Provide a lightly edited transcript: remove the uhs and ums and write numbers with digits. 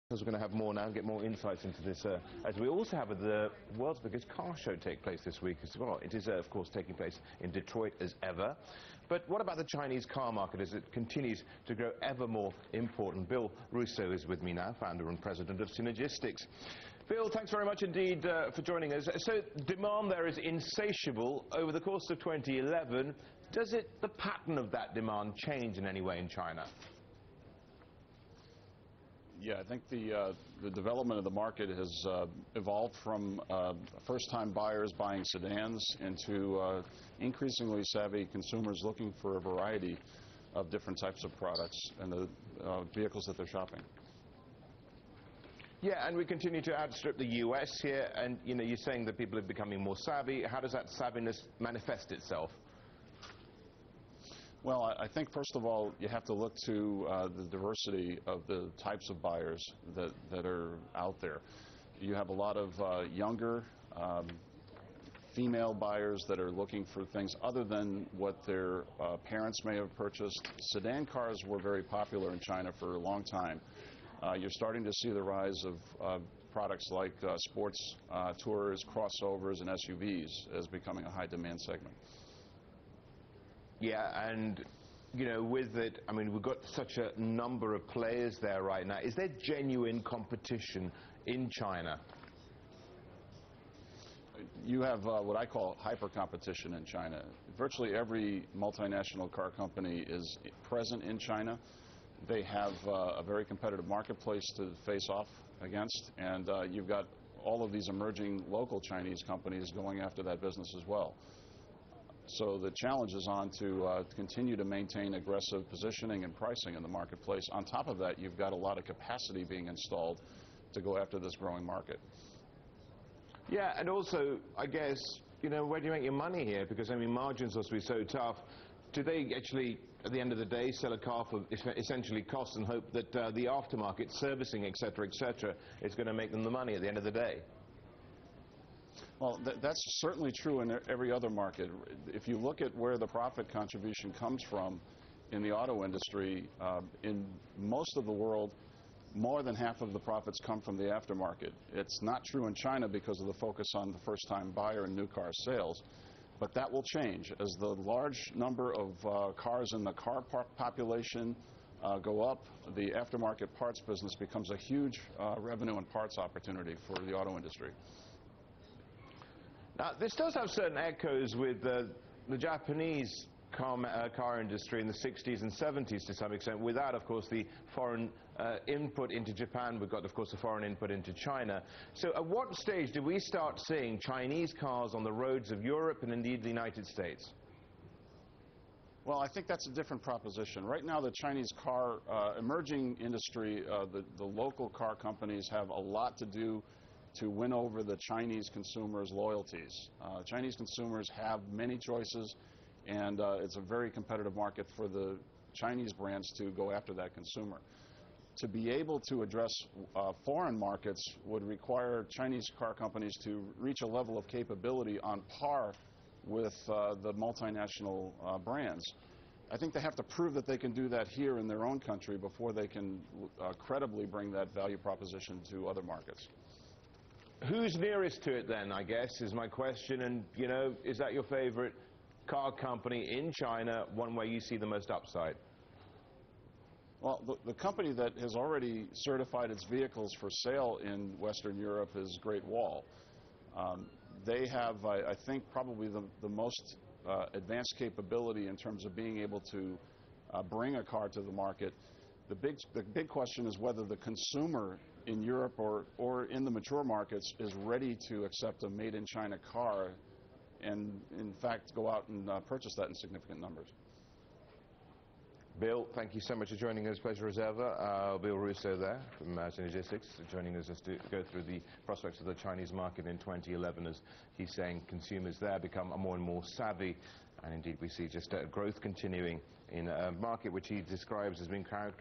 We're going to have more now and get more insights into this, as we also have the world's biggest car show take place this week as well. It is, of course, taking place in Detroit as ever. But what about the Chinese car market as it continues to grow ever more important? Bill Russo is with me now, founder and president of Synergistics. Bill, thanks very much indeed for joining us. So demand there is insatiable over the course of 2011. Does the pattern of that demand change in any way in China? Yeah, I think the development of the market has evolved from first-time buyers buying sedans into increasingly savvy consumers looking for a variety of different types of products and the vehicles that they're shopping. Yeah, and we continue to outstrip the US here, and you're saying that people are becoming more savvy. How does that savviness manifest itself? Well, I think, first of all, you have to look to the diversity of the types of buyers that are out there. You have a lot of younger female buyers that are looking for things other than what their parents may have purchased. Sedan cars were very popular in China for a long time. You're starting to see the rise of products like sports tours, crossovers, and SUVs as becoming a high-demand segment. Yeah, and with it, I mean, we've got such a number of players there right now. Is there genuine competition in China? You have what I call hyper-competition in China. Virtually every multinational car company is present in China. They have a very competitive marketplace to face off against, and you've got all of these emerging local Chinese companies going after that business as well. So the challenge is on to continue to maintain aggressive positioning and pricing in the marketplace. On top of that, you've got a lot of capacity being installed to go after this growing market. Yeah, and also, I guess, where do you make your money here? Because, I mean, margins must be so tough. Do they actually, at the end of the day, sell a car for essentially cost and hope that the aftermarket, servicing, et cetera, is going to make them the money at the end of the day? Well, that's certainly true in every other market. If you look at where the profit contribution comes from in the auto industry, in most of the world, more than half of the profits come from the aftermarket. It's not true in China because of the focus on the first-time buyer and new car sales, but that will change as the large number of cars in the car population go up. The aftermarket parts business becomes a huge revenue and parts opportunity for the auto industry. Now, this does have certain echoes with the Japanese car industry in the 60s and 70s to some extent. Without, of course, the foreign input into Japan, we've got, of course, the foreign input into China. So at what stage do we start seeing Chinese cars on the roads of Europe and indeed the United States? Well, I think that's a different proposition. Right now, the Chinese car emerging industry, the local car companies have a lot to do to win over the Chinese consumers' loyalties. Chinese consumers have many choices, and it's a very competitive market for the Chinese brands to go after that consumer. To be able to address foreign markets would require Chinese car companies to reach a level of capability on par with the multinational brands. I think they have to prove that they can do that here in their own country before they can credibly bring that value proposition to other markets. Who's nearest to it then, I guess, is my question. And, is that your favorite car company in China, one where you see the most upside? Well, the company that has already certified its vehicles for sale in Western Europe is Great Wall. They have, I think, probably the most advanced capability in terms of being able to bring a car to the market. The big question is whether the consumer in Europe or in the mature markets is ready to accept a made-in-China car and, in fact, go out and purchase that in significant numbers. Bill, thank you so much for joining us. Pleasure as ever. Bill Russo there from Synergistics, joining us to go through the prospects of the Chinese market in 2011, as he's saying consumers there become more and more savvy. And indeed, we see just growth continuing in a market which he describes as being characterized